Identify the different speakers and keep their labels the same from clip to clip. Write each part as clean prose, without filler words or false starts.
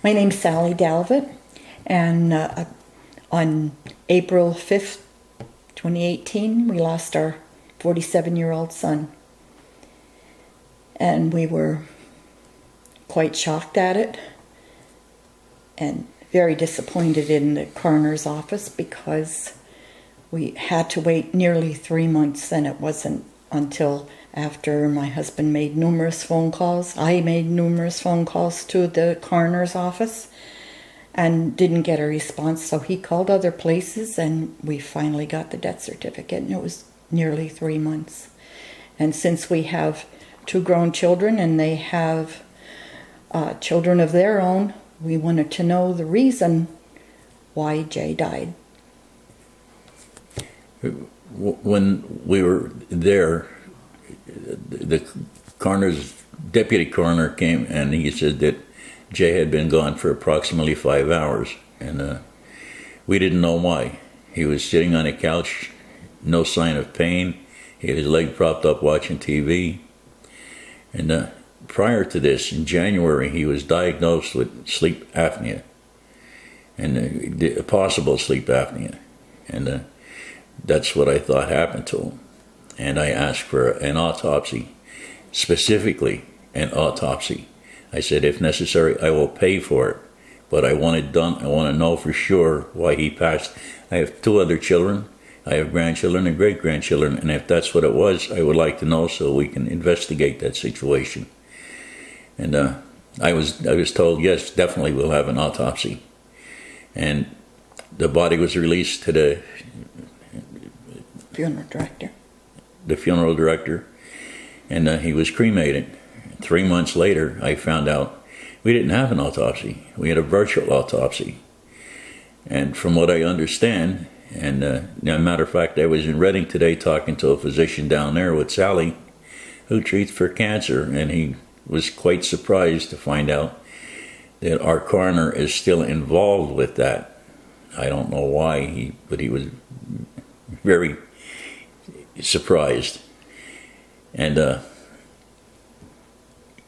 Speaker 1: My name's Sally Dalvet, and on April 5th, 2018, we lost our 47-year-old son. And we were quite shocked at it and very disappointed in the coroner's office because we had to wait nearly 3 months, and it wasn't until after my husband made numerous phone calls. I made numerous phone calls to the coroner's office and didn't get a response, so he called other places and we finally got the death certificate, and it was nearly 3 months. And since we have 2 grown children and they have children of their own, we wanted to know the reason why Jay died.
Speaker 2: When we were there, the deputy coroner came and he said that Jay had been gone for approximately 5 hours, and we didn't know why. He was sitting on a couch, no sign of pain. He had his leg propped up watching TV. And prior to this, in January, he was diagnosed with sleep apnea, and possible sleep apnea. And that's what I thought happened to him. And I asked for an autopsy, specifically an autopsy. I said, if necessary, I will pay for it, but I want it done. I want to know for sure why he passed. I have 2 other children. I have grandchildren and great-grandchildren, and if that's what it was, I would like to know so we can investigate that situation. And I was told, yes, definitely we'll have an autopsy. And the body was released to the
Speaker 1: Funeral
Speaker 2: director, and he was cremated. 3 months later, I found out we didn't have an autopsy. We had a virtual autopsy. And from what I understand, and as a matter of fact, I was in Reading today talking to a physician down there with Sally, who treats for cancer, and he was quite surprised to find out that our coroner is still involved with that. I don't know why, but he was very surprised. And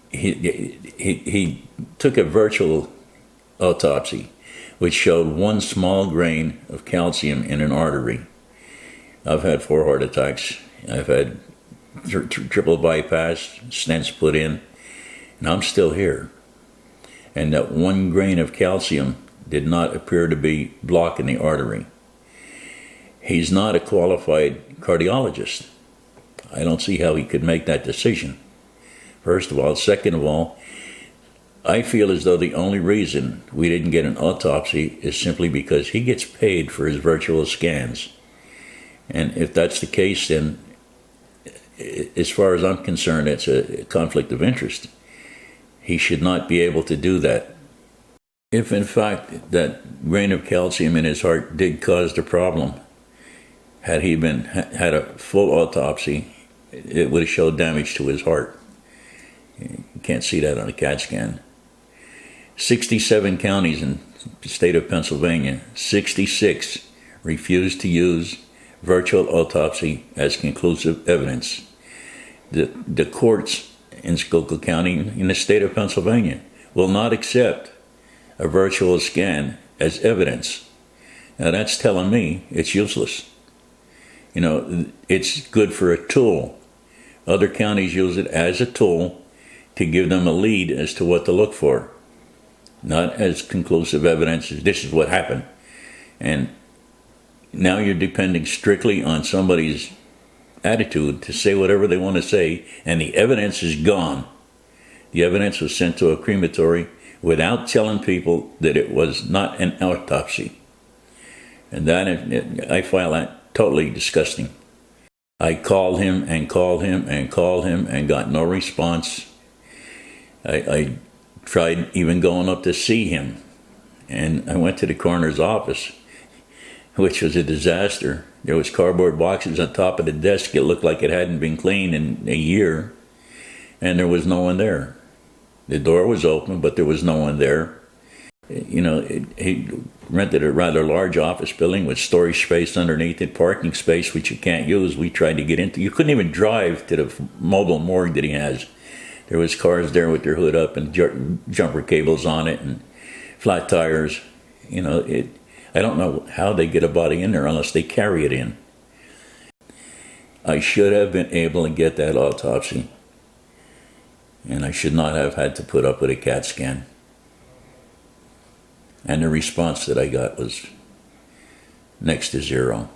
Speaker 2: he took a virtual autopsy which showed 1 small grain of calcium in an artery. I've had 4 heart attacks. I've had triple bypass, stents put in, and I'm still here. And that 1 grain of calcium did not appear to be blocking the artery. He's not a qualified cardiologist. I don't see how he could make that decision, first of all. Second of all, I feel as though the only reason we didn't get an autopsy is simply because he gets paid for his virtual scans. And if that's the case, then as far as I'm concerned, it's a conflict of interest. He should not be able to do that. If in fact that grain of calcium in his heart did cause the problem, had he had a full autopsy, it would have showed damage to his heart. You can't see that on a CAT scan. 67 counties in the state of Pennsylvania, 66 refused to use virtual autopsy as conclusive evidence. The courts in Schuylkill County, in the state of Pennsylvania, will not accept a virtual scan as evidence. Now that's telling me it's useless. You know, it's good for a tool. Other counties use it as a tool to give them a lead as to what to look for, not as conclusive evidence as this is what happened. And now you're depending strictly on somebody's attitude to say whatever they want to say, and the evidence is gone. The evidence was sent to a crematory without telling people that it was not an autopsy. And that, I find that totally disgusting. I called him and called him and called him and got no response. I tried even going up to see him, and I went to the coroner's office, which was a disaster. There was cardboard boxes on top of the desk. It looked like it hadn't been cleaned in a year, and there was no one there. The door was open, but there was no one there. You know, he rented a rather large office building with storage space underneath it, parking space which you can't use. We tried to get into. You couldn't even drive to the mobile morgue that he has. There was cars there with their hood up and jumper cables on it, and flat tires. You know, I don't know how they get a body in there unless they carry it in. I should have been able to get that autopsy, and I should not have had to put up with a CAT scan. And the response that I got was next to zero.